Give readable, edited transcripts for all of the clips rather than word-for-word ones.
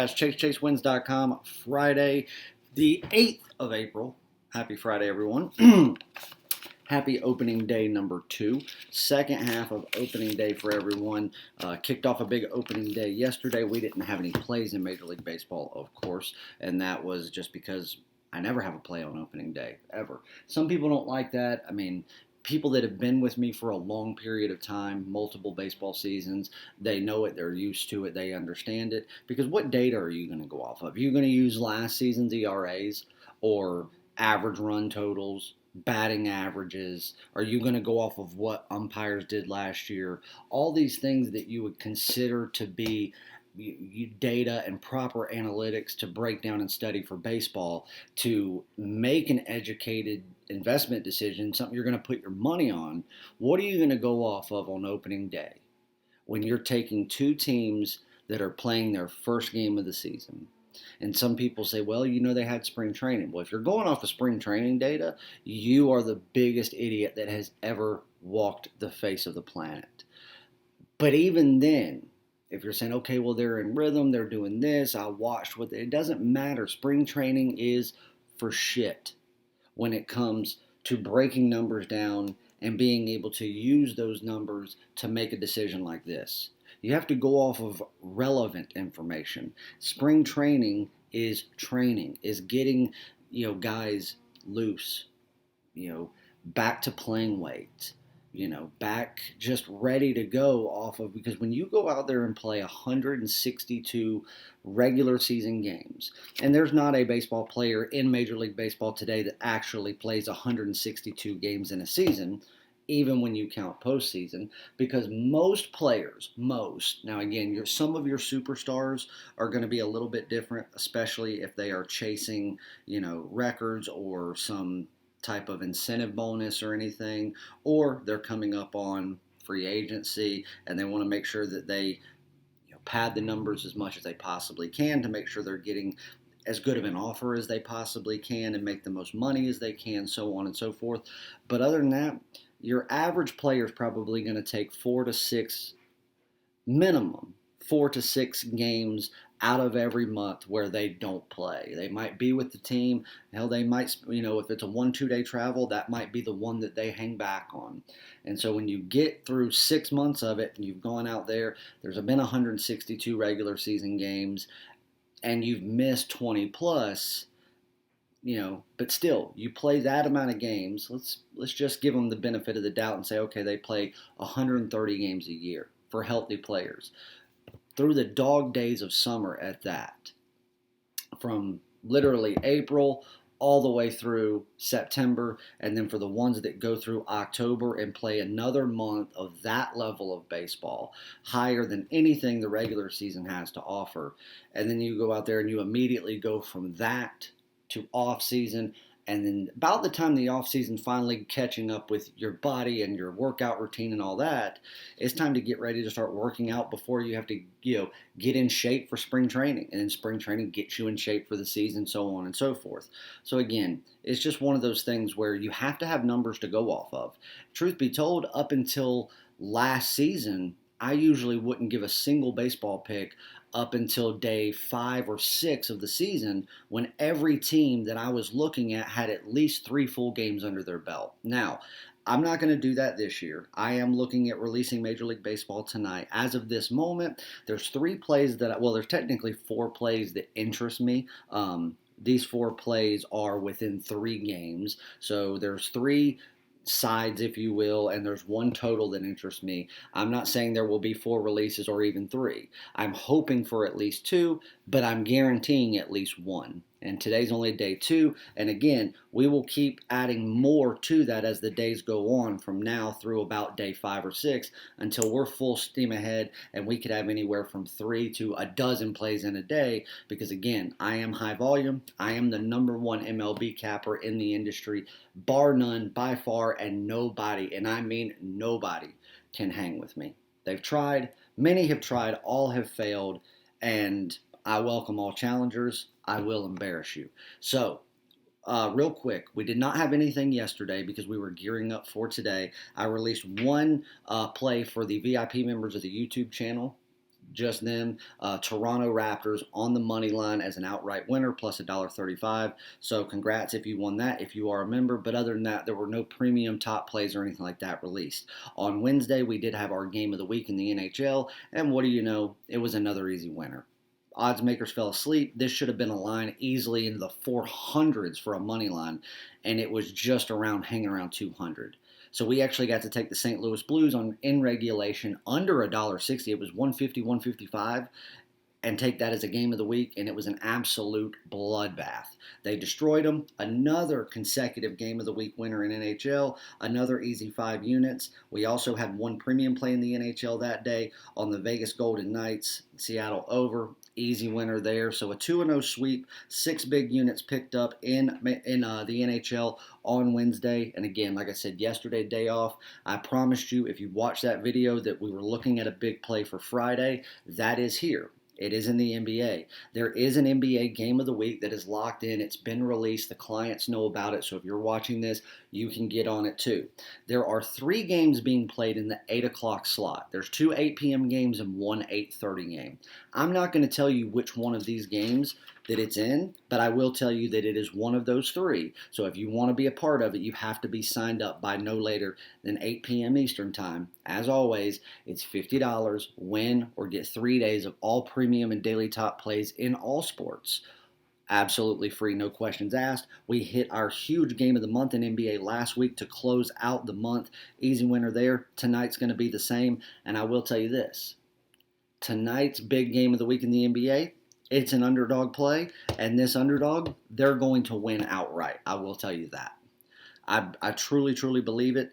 ChaseWins.com, Friday, the 8th of April. Happy Friday, everyone. Happy opening day number 2. Second half of opening day for everyone. Kicked off a big opening day yesterday. We didn't have any plays in Major League Baseball, of course, and that was just because I never have a play on opening day, ever. Some people don't like that. I mean, people that have been with me for a long period of time, multiple baseball seasons, they know it, they're used to it, they understand it. Because what data are you going to go off of? Are you going to use last season's ERAs or average run totals, batting averages? Are you going to go off of what umpires did last year? All these things that you would consider to be data and proper analytics to break down and study for baseball to make an educated investment decision, something you're going to put your money on. What are you going to go off of on opening day when you're taking two teams that are playing their first game of the season? And some people say, well, they had spring training. Well, if you're going off of spring training data, you are the biggest idiot that has ever walked the face of the planet. But even then, if you're saying, okay, well, they're in rhythm, they're doing this, I watched what it doesn't matter. Spring training is for shit when it comes to breaking numbers down and being able to use those numbers to make a decision like this. You have to go off of relevant information. Spring training is getting, guys loose, back to playing weight, back just ready to go off of, because when you go out there and play 162 regular season games, and there's not a baseball player in Major League Baseball today that actually plays 162 games in a season, even when you count postseason, because most players, now again, some of your superstars are going to be a little bit different, especially if they are chasing, records or some type of incentive bonus or anything, or they're coming up on free agency and they want to make sure that they pad the numbers as much as they possibly can to make sure they're getting as good of an offer as they possibly can and make the most money as they can, so on and so forth. But other than that, your average player is probably going to take 4 to 6 games out of every month where they don't play. They might be with the team. Hell, they might, if it's a 1-2 day travel, that might be the one that they hang back on. And so when you get through 6 months of it and you've gone out there, there's been 162 regular season games and you've missed 20 plus, but still, you play that amount of games. Let's just give them the benefit of the doubt and say, okay, they play 130 games a year for healthy players. Through the dog days of summer at that, from literally April all the way through September, and then for the ones that go through October and play another month of that level of baseball, higher than anything the regular season has to offer. And then you go out there and you immediately go from that to off season. And then about the time the off season finally catching up with your body and your workout routine and all that, it's time to get ready to start working out before you have to, get in shape for spring training. And then spring training gets you in shape for the season, so on and so forth. So again, it's just one of those things where you have to have numbers to go off of. Truth be told, up until last season, I usually wouldn't give a single baseball pick up until day 5 or 6 of the season, when every team that I was looking at had at least 3 full games under their belt. Now, I'm not going to do that this year. I am looking at releasing Major League Baseball tonight. As of this moment, there's 3 plays there's technically 4 plays that interest me. These 4 plays are within 3 games. So there's 3 sides, if you will, and there's 1 total that interests me. I'm not saying there will be 4 releases or even 3. I'm hoping for at least 2, but I'm guaranteeing at least 1. And today's only day 2, and again, we will keep adding more to that as the days go on from now through about day 5 or 6 until we're full steam ahead and we could have anywhere from 3 to a dozen plays in a day, because again, I am high volume. I am the number 1 MLB capper in the industry, bar none, by far, and nobody, and I mean nobody, can hang with me. They've tried, many have tried, all have failed, and I welcome all challengers. I will embarrass you. So, real quick, we did not have anything yesterday because we were gearing up for today. I released 1 play for the VIP members of the YouTube channel. just them. Toronto Raptors on the money line as an outright winner, plus $1.35. So congrats if you won that, if you are a member. But other than that, there were no premium top plays or anything like that released. On Wednesday, we did have our game of the week in the NHL, and what do you know? It was another easy winner. Odds makers fell asleep. This should have been a line easily into the 400s for a money line, and it was just around hanging around 200. So we actually got to take the St. Louis Blues on in regulation under $1.60. It was 150, 155, and take that as a game of the week, and it was an absolute bloodbath. They destroyed them. Another consecutive game of the week winner in NHL, another easy 5 units. We also had one premium play in the NHL that day on the Vegas Golden Knights, Seattle over. Easy winner there. So a 2-0 sweep, 6 big units picked up in the NHL on Wednesday. And again, like I said, yesterday, day off. I promised you, if you watch that video, that we were looking at a big play for Friday. That is here. It is in the NBA. There is an NBA game of the week that is locked in. It's been released. The clients know about it. So if you're watching this, you can get on it too. There are 3 games being played in the 8 o'clock slot. There's 2 8 p.m. games and 1 8:30 game. I'm not going to tell you which one of these games that it's in, but I will tell you that it is one of those 3. So if you want to be a part of it, you have to be signed up by no later than 8 p.m. Eastern Time. As always, it's $50. Win or get 3 days of all premium and daily top plays in all sports. Absolutely free, no questions asked. We hit our huge game of the month in NBA last week to close out the month. Easy winner there. Tonight's going to be the same. And I will tell you this. Tonight's big game of the week in the NBA, it's an underdog play, and this underdog, they're going to win outright. I will tell you that. I truly, truly believe it.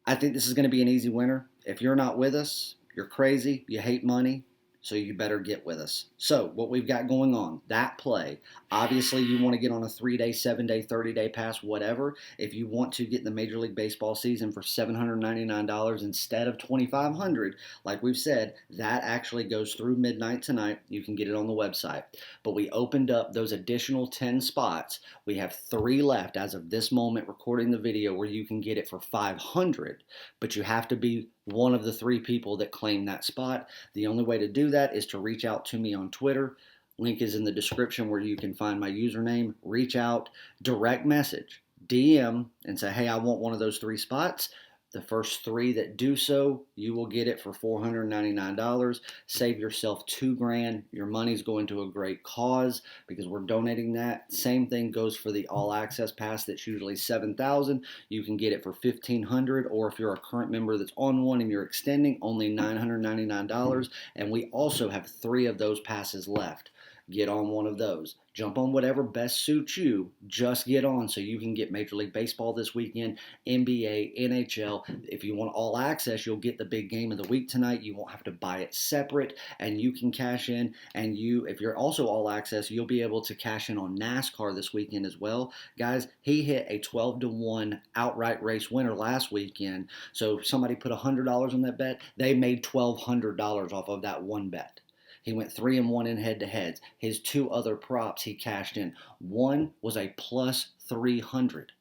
I think this is going to be an easy winner. If you're not with us, you're crazy, you hate money, so you better get with us. So what we've got going on, that play, obviously you want to get on a 3-day, 7-day, 30-day pass, whatever. If you want to get the Major League Baseball season for $799 instead of $2,500, like we've said, that actually goes through midnight tonight. You can get it on the website. But we opened up those additional 10 spots. We have 3 left as of this moment recording the video where you can get it for $500, but you have to be one of the 3 people that claim that spot. The only way to do that is to reach out to me on Twitter. Link is in the description where you can find my username. Reach out, direct message, DM, and say, hey, I want one of those 3 spots. The first 3 that do so, you will get it for $499. Save yourself $2,000. Your money's going to a great cause because we're donating that. Same thing goes for the All Access Pass that's usually $7,000. You can get it for $1,500, or if you're a current member that's on one and you're extending, only $999. And we also have 3 of those passes left. Get on one of those. Jump on whatever best suits you. Just get on so you can get Major League Baseball this weekend, NBA, NHL. If you want all access, you'll get the big game of the week tonight. You won't have to buy it separate, and you can cash in. And if you're also all access, you'll be able to cash in on NASCAR this weekend as well. Guys, he hit a 12-1 outright race winner last weekend. So if somebody put $100 on that bet, they made $1,200 off of that one bet. He went 3-1 in head-to-heads. His 2 other props he cashed in. One was a plus 300,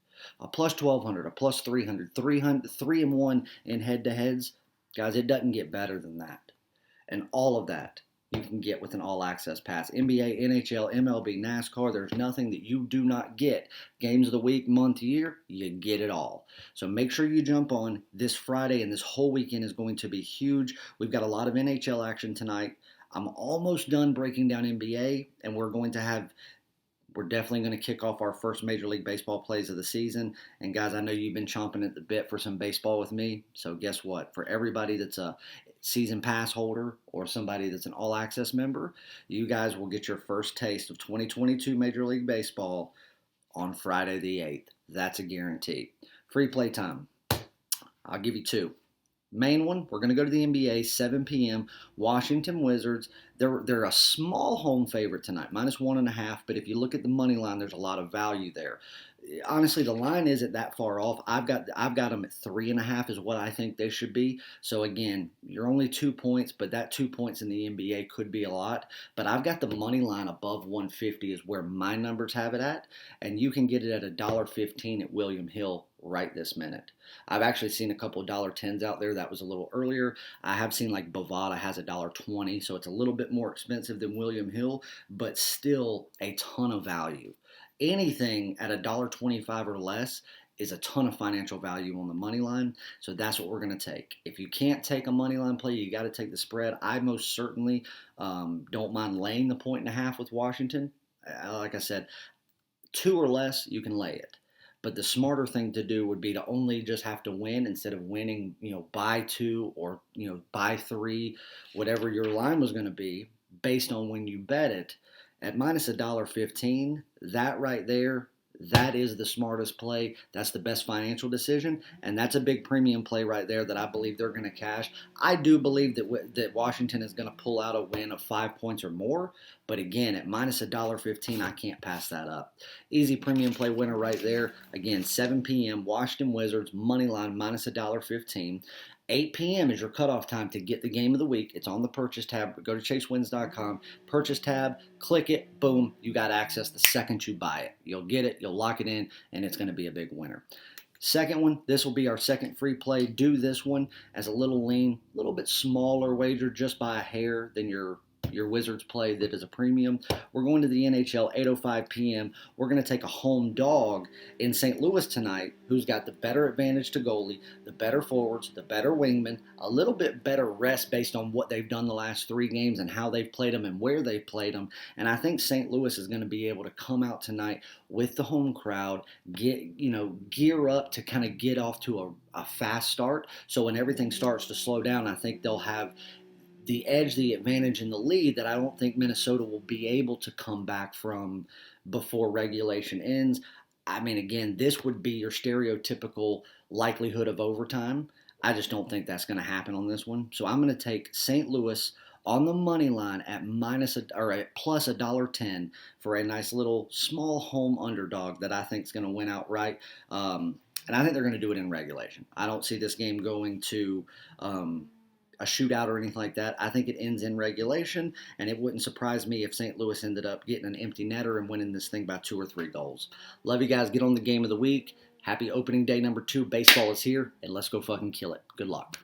a plus 1,200, a plus 300, 3-1 in head-to-heads. Guys, it doesn't get better than that. And all of that you can get with an all-access pass. NBA, NHL, MLB, NASCAR, there's nothing that you do not get. Games of the week, month, year, you get it all. So make sure you jump on this Friday, and this whole weekend is going to be huge. We've got a lot of NHL action tonight. I'm almost done breaking down NBA, and we're definitely going to kick off our first Major League Baseball plays of the season. And guys, I know you've been chomping at the bit for some baseball with me. So guess what? For everybody that's a season pass holder or somebody that's an all access member, you guys will get your first taste of 2022 Major League Baseball on Friday the 8th. That's a guarantee. Free play time. I'll give you 2. Main one, we're going to go to the NBA, 7 p.m. Washington Wizards. They're a small home favorite tonight, -1.5. But if you look at the money line, there's a lot of value there. honestly, the line isn't that far off. I've got them at 3.5 is what I think they should be. So again, you're only 2 points, but that 2 points in the NBA could be a lot. But I've got the money line above 150 is where my numbers have it at, and you can get it at $1.15 at William Hill right this minute. I've actually seen a couple of $1.10s out there. That was a little earlier. I have seen like Bovada has $1.20, so it's a little bit more expensive than William Hill, but still a ton of value. Anything at $1.25 or less is a ton of financial value on the money line. So that's what we're going to take. If you can't take a money line play, you got to take the spread. I most certainly don't mind laying the 1.5 with Washington. Like I said, two or less, you can lay it. But the smarter thing to do would be to only just have to win instead of winning, by two or, by three, whatever your line was going to be based on when you bet it. At minus $1.15, that right there, that is the smartest play. That's the best financial decision, and that's a big premium play right there that I believe they're going to cash. I do believe that Washington is going to pull out a win of 5 points or more, but again, at minus $1.15, I can't pass that up. Easy premium play winner right there. Again, 7 p.m. Washington Wizards money line minus $1.15. 8 p.m. is your cutoff time to get the game of the week. It's on the purchase tab. Go to chasewins.com, purchase tab, click it, boom, you got access the second you buy it. You'll get it, you'll lock it in, and it's going to be a big winner. Second one, this will be our second free play. Do this one as a little lean, a little bit smaller wager just by a hair than your Wizards play that is a premium. We're going to the NHL, 8:05 p.m. We're going to take a home dog in St. Louis tonight, who's got the better advantage to goalie, the better forwards, the better wingman, a little bit better rest based on what they've done the last 3 games and how they've played them and where they've played them. And I think St. Louis is going to be able to come out tonight with the home crowd, gear up to kind of get off to a fast start. So when everything starts to slow down, I think they'll have the edge, the advantage, and the lead that I don't think Minnesota will be able to come back from before regulation ends. I mean, again, this would be your stereotypical likelihood of overtime. I just don't think that's going to happen on this one. So I'm going to take St. Louis on the money line at plus $1.10 for a nice little small home underdog that I think is going to win outright. And I think they're going to do it in regulation. I don't see this game going to a shootout or anything like that. I think it ends in regulation, and it wouldn't surprise me if St. Louis ended up getting an empty netter and winning this thing by 2 or 3 goals. Love you guys. Get on the game of the week. Happy opening day number 2. Baseball is here, and let's go fucking kill it. Good luck.